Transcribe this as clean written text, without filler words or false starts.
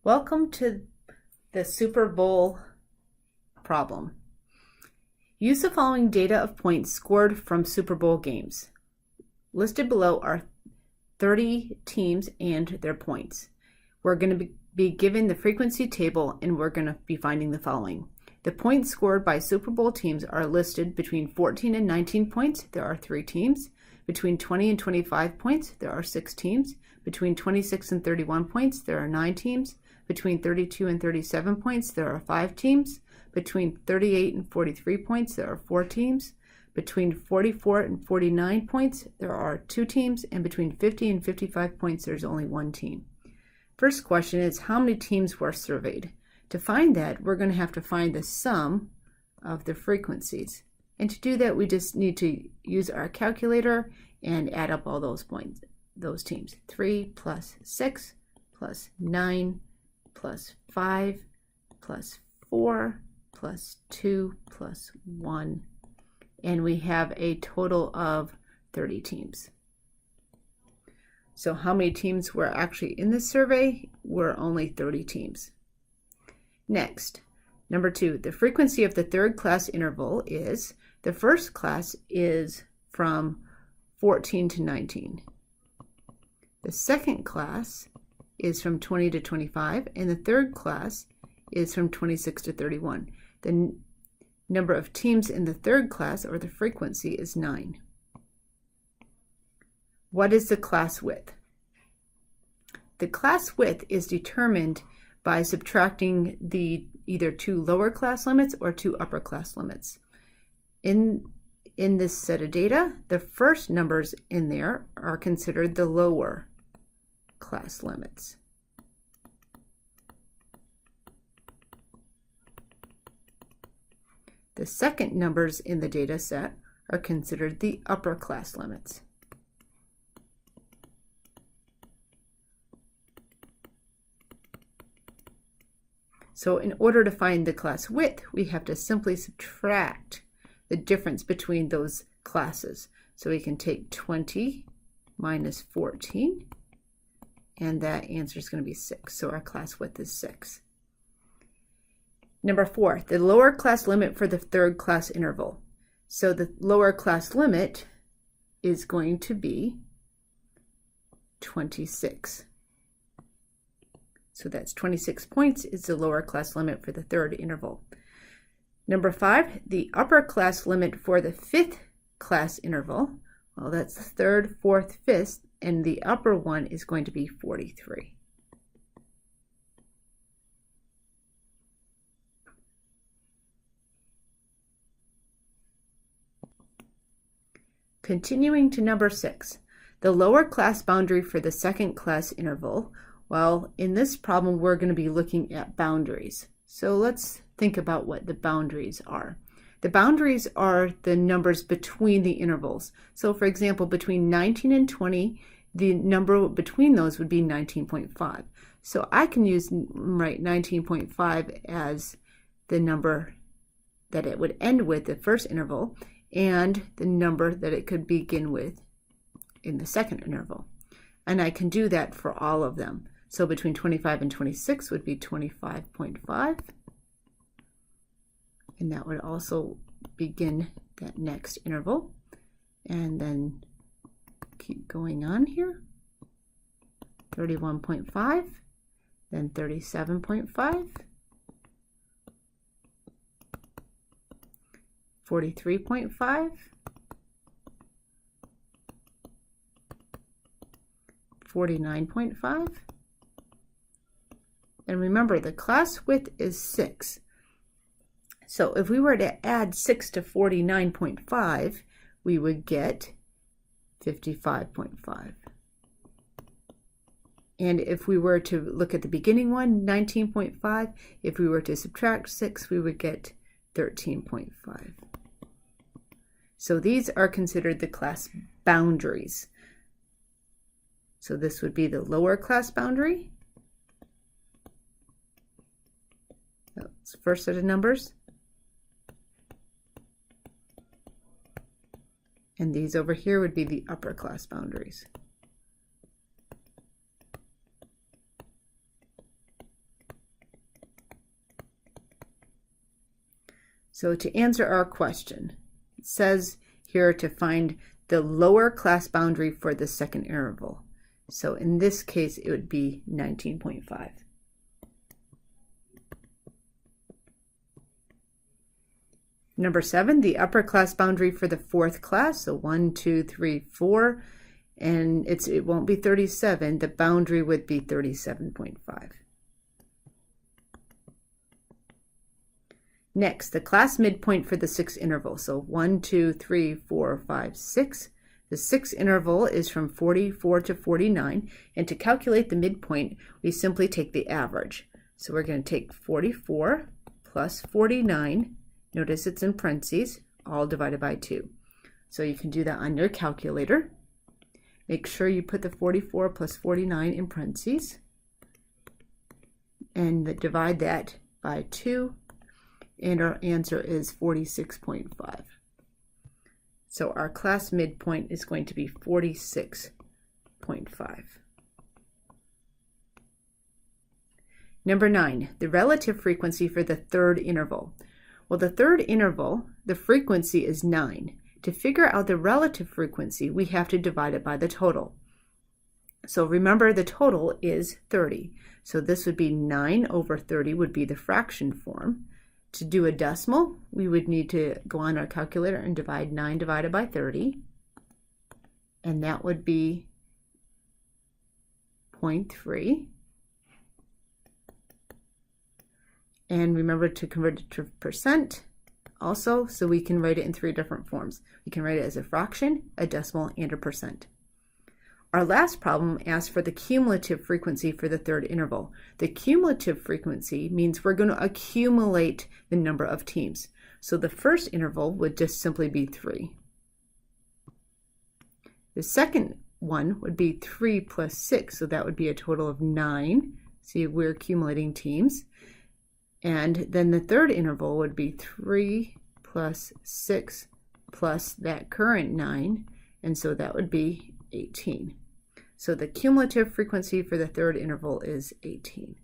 Welcome to the SuperBowl problem. Use the following data of points scored from Super Bowl games. Listed below are 30 teams and their points. We're going to be given the frequency table and we're going to be finding the following. The points scored by Super Bowl teams are listed between 14 and 19 points. There are 3 teams. Between 20 and 25 points, there are 6 teams. Between 26 and 31 points, there are 9 teams. Between 32 and 37 points, there are 5 teams. Between 38 and 43 points, there are 4 teams. Between 44 and 49 points, there are 2 teams. And between 50 and 55 points, there's only 1 team. First question is, how many teams were surveyed? To find that, we're going to have to find the sum of the frequencies. And to do that, we just need to use our calculator and add up all those points, those teams. 3 plus 6 plus 9 plus 5 plus 4 plus 2 plus 1. And we have a total of 30 teams. So how many teams were actually in this survey? Were only 30 teams. Next, number 2, the frequency of the third class interval is, the first class is from 14 to 19. The second class is from 20 to 25, and the third class is from 26 to 31. The number of teams in the third class, or the frequency, is 9. What is the class width? The class width is determined by subtracting the either 2 lower class limits or 2 upper class limits. In this set of data, the first numbers in there are considered the lower class limits. The second numbers in the data set are considered the upper class limits. So in order to find the class width, we have to simply subtract the difference between those classes. So we can take 20 minus 14, and that answer is going to be 6. So our class width is 6. Number 4, the lower class limit for the third class interval. So the lower class limit is going to be 26. So that's 26 points is the lower class limit for the third interval. Number 5, the upper class limit for the fifth class interval. Well, that's the third, fourth, fifth, and the upper one is going to be 43. Continuing to number 6, the lower class boundary for the second class interval. Well, in this problem, we're going to be looking at boundaries. So let's think about what the boundaries are. The boundaries are the numbers between the intervals. So for example, between 19 and 20, the number between those would be 19.5. So I can write 19.5 as the number that it would end with, the first interval, and the number that it could begin with in the second interval. And I can do that for all of them. So between 25 and 26 would be 25.5. And that would also begin that next interval. And then keep going on here. 31.5, then 37.5, 43.5, 49.5. And remember, the class width is 6. So if we were to add 6 to 49.5, we would get 55.5. And if we were to look at the beginning one, 19.5, if we were to subtract 6, we would get 13.5. So these are considered the class boundaries. So this would be the lower class boundary. That's the first set of numbers. And these over here would be the upper class boundaries. So to answer our question, it says here to find the lower class boundary for the second interval. So in this case, it would be 19.5. Number 7, the upper class boundary for the fourth class, so 1, 2, 3, 4, and it won't be 37, the boundary would be 37.5. Next, the class midpoint for the sixth interval, so 1, 2, 3, 4, 5, 6. The sixth interval is from 44 to 49, and to calculate the midpoint, we simply take the average. So we're going to take 44 plus 49, notice it's in parentheses, all divided by 2. So you can do that on your calculator. Make sure you put the 44 plus 49 in parentheses, and divide that by 2. And our answer is 46.5. So our class midpoint is going to be 46.5. Number 9, the relative frequency for the third interval. Well, the third interval, the frequency is 9. To figure out the relative frequency, we have to divide it by the total. So remember, the total is 30. So this would be 9 over 30 would be the fraction form. To do a decimal, we would need to go on our calculator and divide 9 divided by 30, and that would be 0.3. And remember to convert it to percent also, so we can write it in 3 different forms. We can write it as a fraction, a decimal, and a percent. Our last problem asks for the cumulative frequency for the third interval. The cumulative frequency means we're going to accumulate the number of teams. So the first interval would just simply be 3. The second one would be 3 plus 6, so that would be a total of 9. See, we're accumulating teams. And then the third interval would be 3 plus 6 plus that current 9, and so that would be 18. So the cumulative frequency for the third interval is 18.